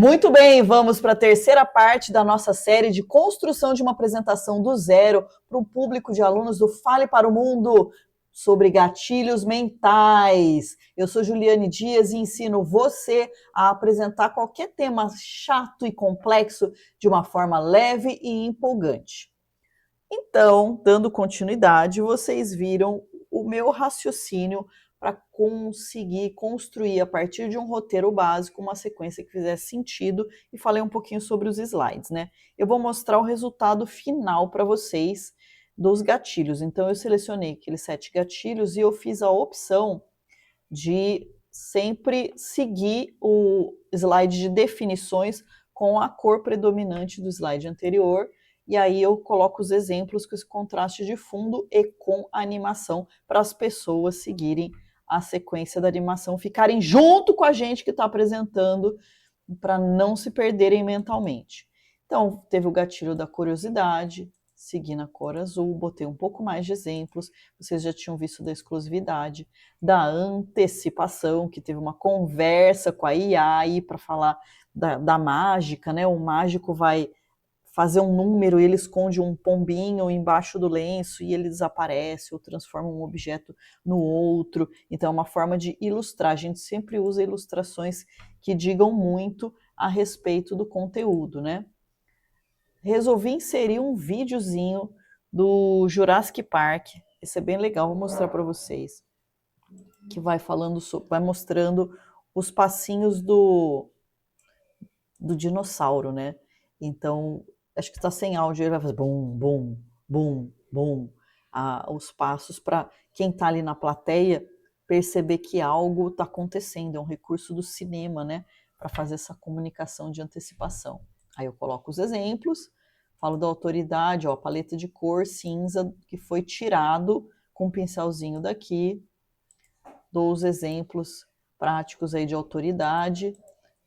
Muito bem, vamos para a terceira parte da nossa série de construção de uma apresentação do zero para o público de alunos do Fale para o Mundo sobre gatilhos mentais. Eu sou Juliane Dias e ensino você a apresentar qualquer tema chato e complexo de uma forma leve e empolgante. Então, dando continuidade, vocês viram o meu raciocínio para conseguir construir a partir de um roteiro básico uma sequência que fizesse sentido e falei um pouquinho sobre os slides, né? Eu vou mostrar o resultado final para vocês dos gatilhos. Então eu selecionei aqueles 7 gatilhos e eu fiz a opção de sempre seguir o slide de definições com a cor predominante do slide anterior. E aí eu coloco os exemplos com esse contraste de fundo e com a animação para as pessoas seguirem a sequência da animação, ficarem junto com a gente que está apresentando, para não se perderem mentalmente. Então, teve o gatilho da curiosidade, segui na cor azul, botei um pouco mais de exemplos, vocês já tinham visto da exclusividade, da antecipação, que teve uma conversa com a IA aí para falar da mágica, né? O mágico vai fazer um número e ele esconde um pombinho embaixo do lenço e ele desaparece ou transforma um objeto no outro. Então é uma forma de ilustrar. A gente sempre usa ilustrações que digam muito a respeito do conteúdo, né? Resolvi inserir um videozinho do Jurassic Park. Esse é bem legal, vou mostrar para vocês. Que vai falando, vai mostrando os passinhos do dinossauro, né? Então acho que está sem áudio, ele vai fazer bum, bum, bum, bum, os passos para quem está ali na plateia perceber que algo está acontecendo, é um recurso do cinema, né, para fazer essa comunicação de antecipação. Aí eu coloco os exemplos, falo da autoridade, ó, a paleta de cor cinza que foi tirado com um pincelzinho daqui, dou os exemplos práticos aí de autoridade,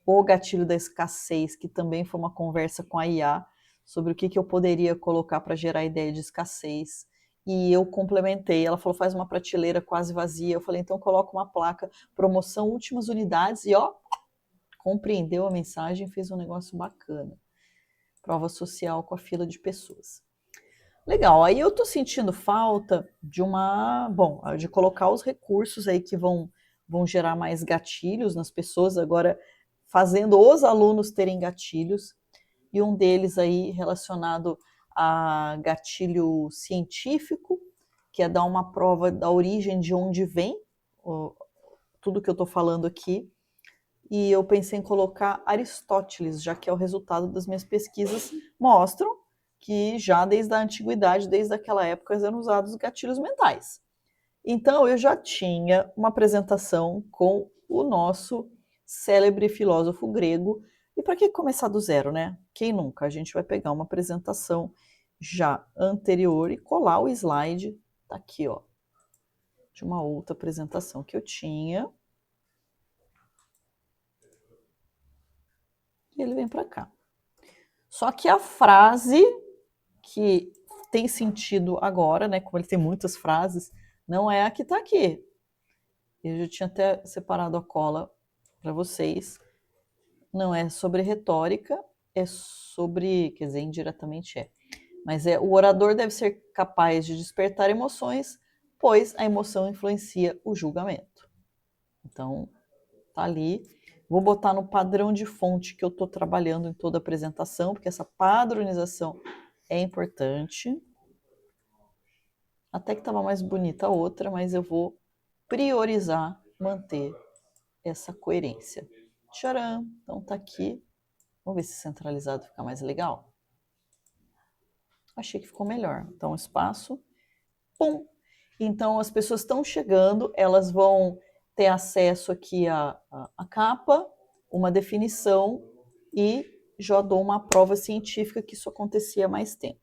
o gatilho da escassez, que também foi uma conversa com a IA, sobre o que eu poderia colocar para gerar ideia de escassez. E eu complementei, ela falou, faz uma prateleira quase vazia. Eu falei, então coloca uma placa, promoção últimas unidades, e ó, compreendeu a mensagem, fez um negócio bacana. Prova social com a fila de pessoas. Legal, aí eu tô sentindo falta de de colocar os recursos aí que vão gerar mais gatilhos nas pessoas, agora fazendo os alunos terem gatilhos, e um deles aí relacionado a gatilho científico, que é dar uma prova da origem de onde vem tudo que eu estou falando aqui. E eu pensei em colocar Aristóteles, já que é o resultado das minhas pesquisas, mostram que já desde a antiguidade, desde aquela época, eram usados gatilhos mentais. Então eu já tinha uma apresentação com o nosso célebre filósofo grego. E para que começar do zero, né? Quem nunca? A gente vai pegar uma apresentação já anterior e colar o slide, tá aqui, ó, de uma outra apresentação que eu tinha. E ele vem para cá. Só que a frase que tem sentido agora, né? Como ele tem muitas frases, não é a que tá aqui. Eu já tinha até separado a cola para vocês. Não é sobre retórica, é sobre, quer dizer, indiretamente é. Mas o orador deve ser capaz de despertar emoções, pois a emoção influencia o julgamento. Então, tá ali. Vou botar no padrão de fonte que eu estou trabalhando em toda a apresentação, porque essa padronização é importante. Até que estava mais bonita a outra, mas eu vou priorizar manter essa coerência. Tcharam! Então tá aqui. Vamos ver se centralizado fica mais legal. Achei que ficou melhor. Então, espaço. Pum! Então, as pessoas estão chegando, elas vão ter acesso aqui à capa, uma definição e já dou uma prova científica que isso acontecia há mais tempo.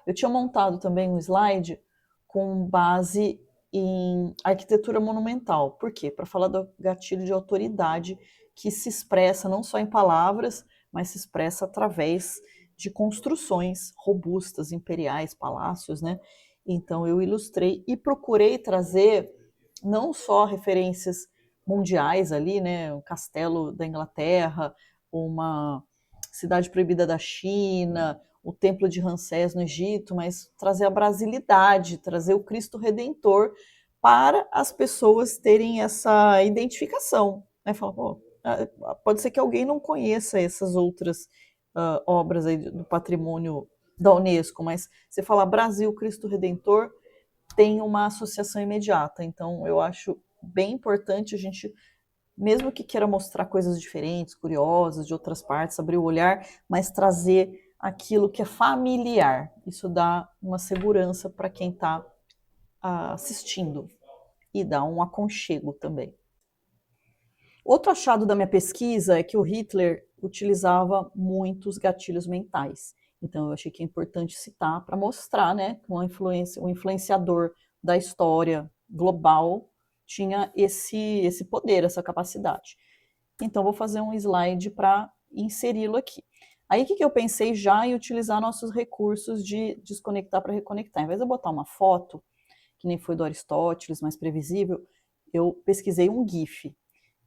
Eu tinha montado também um slide com base em arquitetura monumental. Por quê? Para falar do gatilho de autoridade que se expressa não só em palavras, mas se expressa através de construções robustas, imperiais, palácios, né? Então eu ilustrei e procurei trazer não só referências mundiais ali, né? O castelo da Inglaterra, uma cidade proibida da China, o templo de Ramsés no Egito, mas trazer a brasilidade, trazer o Cristo Redentor para as pessoas terem essa identificação, né? Falar, pô, pode ser que alguém não conheça essas outras obras aí do patrimônio da Unesco, mas você fala Brasil, Cristo Redentor, tem uma associação imediata. Então, eu acho bem importante a gente, mesmo que queira mostrar coisas diferentes, curiosas, de outras partes, abrir o olhar, mas trazer aquilo que é familiar. Isso dá uma segurança para quem está assistindo e dá um aconchego também. Outro achado da minha pesquisa é que o Hitler utilizava muitos gatilhos mentais. Então, eu achei que é importante citar para mostrar, né, que um influenciador da história global tinha esse poder, essa capacidade. Então, vou fazer um slide para inseri-lo aqui. Aí, o que eu pensei já em utilizar nossos recursos de desconectar para reconectar? Em vez de eu botar uma foto, que nem foi do Aristóteles, mais previsível, eu pesquisei um GIF.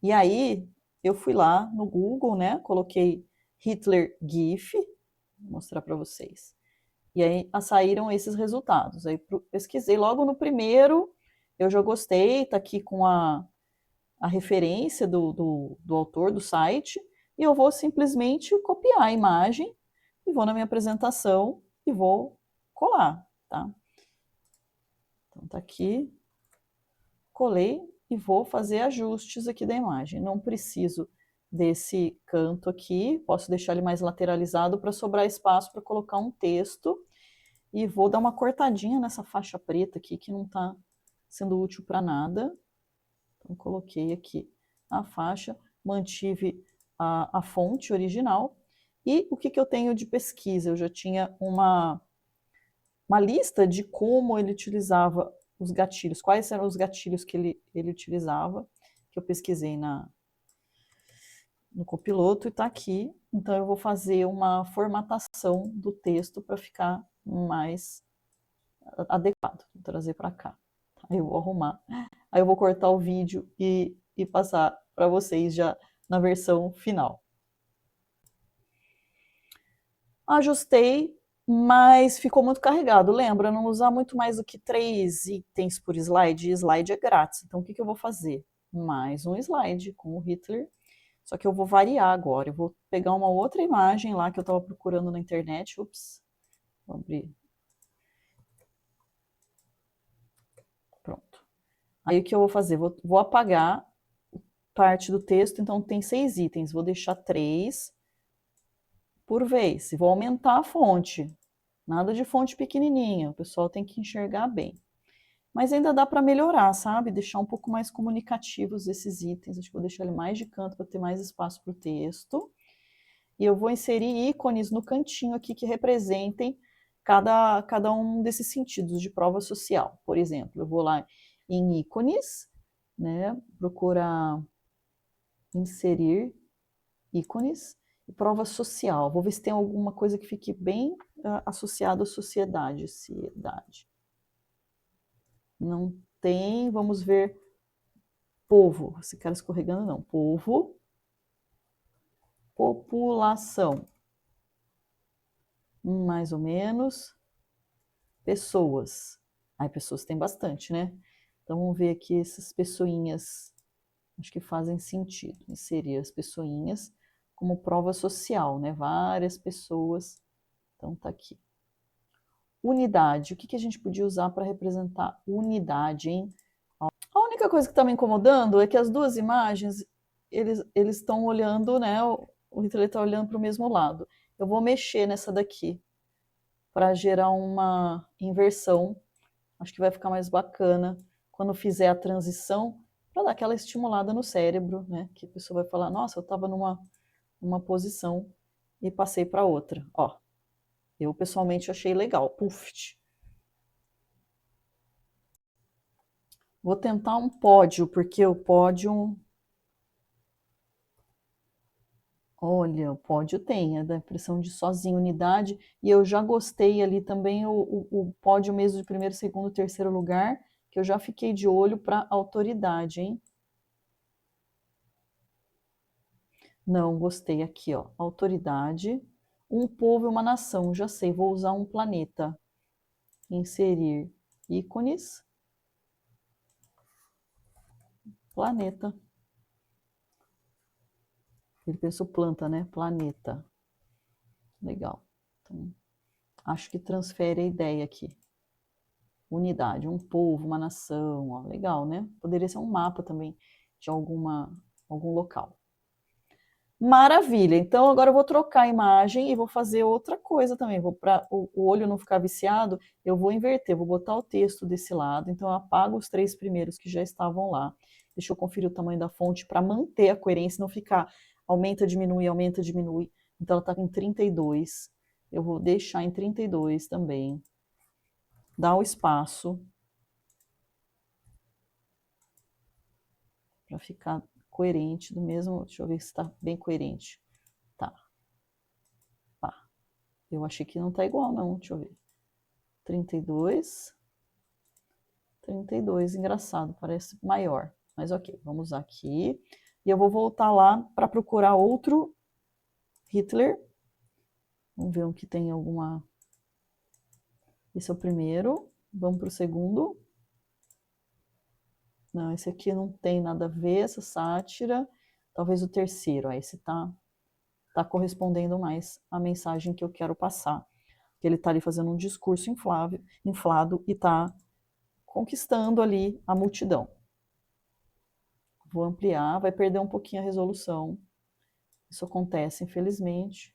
E aí, eu fui lá no Google, né? Coloquei Hitler GIF, vou mostrar para vocês. E aí saíram esses resultados. Aí pesquisei logo no primeiro, eu já gostei, tá aqui com a referência do autor do site, e eu vou simplesmente copiar a imagem e vou na minha apresentação e vou colar, tá? Então tá aqui, colei e vou fazer ajustes aqui da imagem. Não preciso desse canto aqui, posso deixar ele mais lateralizado para sobrar espaço para colocar um texto. E vou dar uma cortadinha nessa faixa preta aqui, que não está sendo útil para nada. Então, coloquei aqui a faixa, mantive a fonte original. E o que eu tenho de pesquisa? Eu já tinha uma lista de como ele utilizava os gatilhos, quais eram os gatilhos que ele utilizava, que eu pesquisei no copiloto e está aqui. Então, eu vou fazer uma formatação do texto para ficar mais adequado. Vou trazer para cá. Aí eu vou arrumar. Aí eu vou cortar o vídeo e passar para vocês já na versão final. Ajustei, mas ficou muito carregado. Lembra, não usar muito mais do que 3 itens por slide. E slide é grátis. Então, o que eu vou fazer? Mais um slide com o Hitler. Só que eu vou variar agora. Eu vou pegar uma outra imagem lá que eu estava procurando na internet. Ups. Vou abrir. Pronto. Aí o que eu vou fazer? Vou apagar parte do texto, então tem 6 itens. Vou deixar 3 por vez. E vou aumentar a fonte. Nada de fonte pequenininha, o pessoal tem que enxergar bem. Mas ainda dá para melhorar, sabe? Deixar um pouco mais comunicativos esses itens. Acho que vou deixar ele mais de canto para ter mais espaço para o texto. E eu vou inserir ícones no cantinho aqui que representem cada um desses sentidos de prova social. Por exemplo, eu vou lá em ícones, né? Procurar inserir ícones e prova social. Vou ver se tem alguma coisa que fique bem associada à sociedade. Não tem, vamos ver. Povo, esse cara escorregando não. Povo, população, mais ou menos. Pessoas. Aí pessoas tem bastante, né? Então vamos ver aqui essas pessoinhas, acho que fazem sentido. Inserir as pessoinhas como prova social, né? Várias pessoas. Então tá aqui. Unidade. O que a gente podia usar para representar unidade, hein? A única coisa que está me incomodando é que as duas imagens, eles estão olhando, né? O Hitler está olhando para o mesmo lado. Eu vou mexer nessa daqui para gerar uma inversão. Acho que vai ficar mais bacana quando fizer a transição, para dar aquela estimulada no cérebro, né? Que a pessoa vai falar, nossa, eu estava numa posição e passei para outra. Ó, eu pessoalmente achei legal. Puf. Vou tentar um pódio, porque o pódio... Olha, o pódio tem, dá a impressão de sozinho, unidade, e eu já gostei ali também o pódio mesmo de primeiro, segundo, terceiro lugar, que eu já fiquei de olho para autoridade, hein? Não, gostei aqui, ó. Autoridade, um povo e uma nação. Já sei, vou usar um planeta. Inserir ícones. Planeta. Ele pensou planta, né? Planeta. Legal. Então, acho que transfere a ideia aqui. Unidade, um povo, uma nação. Ó, legal, né? Poderia ser um mapa também de algum local. Maravilha. Então agora eu vou trocar a imagem e vou fazer outra coisa também. Vou para o olho não ficar viciado, eu vou inverter, vou botar o texto desse lado. Então eu apago os 3 primeiros que já estavam lá. Deixa eu conferir o tamanho da fonte para manter a coerência, não ficar aumenta, diminui, aumenta, diminui. Então ela está em 32. Eu vou deixar em 32 também. Dá o espaço para ficar coerente do mesmo. Deixa eu ver se está bem coerente. Tá. Pá. Eu achei que não tá igual, não. Deixa eu ver. 32. 32, engraçado, parece maior. Mas ok, vamos usar aqui. E eu vou voltar lá para procurar outro Hitler. Vamos ver um que tem alguma. Esse é o primeiro. Vamos para o segundo. Não, esse aqui não tem nada a ver, essa sátira. Talvez o terceiro. Ó, esse tá correspondendo mais à mensagem que eu quero passar. Que ele está ali fazendo um discurso inflado e está conquistando ali a multidão. Vou ampliar, vai perder um pouquinho a resolução. Isso acontece, infelizmente.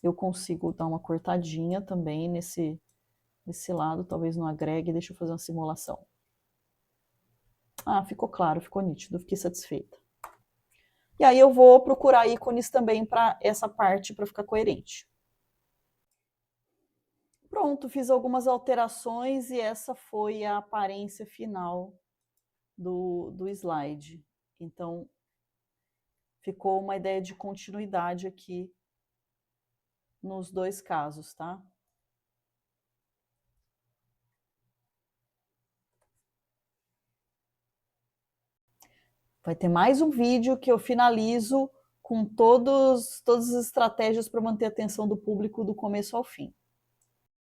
Eu consigo dar uma cortadinha também nesse lado, talvez não agregue. Deixa eu fazer uma simulação. Ah, ficou claro, ficou nítido, fiquei satisfeita. E aí eu vou procurar ícones também para essa parte, para ficar coerente. Pronto, fiz algumas alterações e essa foi a aparência final do slide. Então, ficou uma ideia de continuidade aqui nos dois casos, tá? Vai ter mais um vídeo que eu finalizo com todas as estratégias para manter a atenção do público do começo ao fim.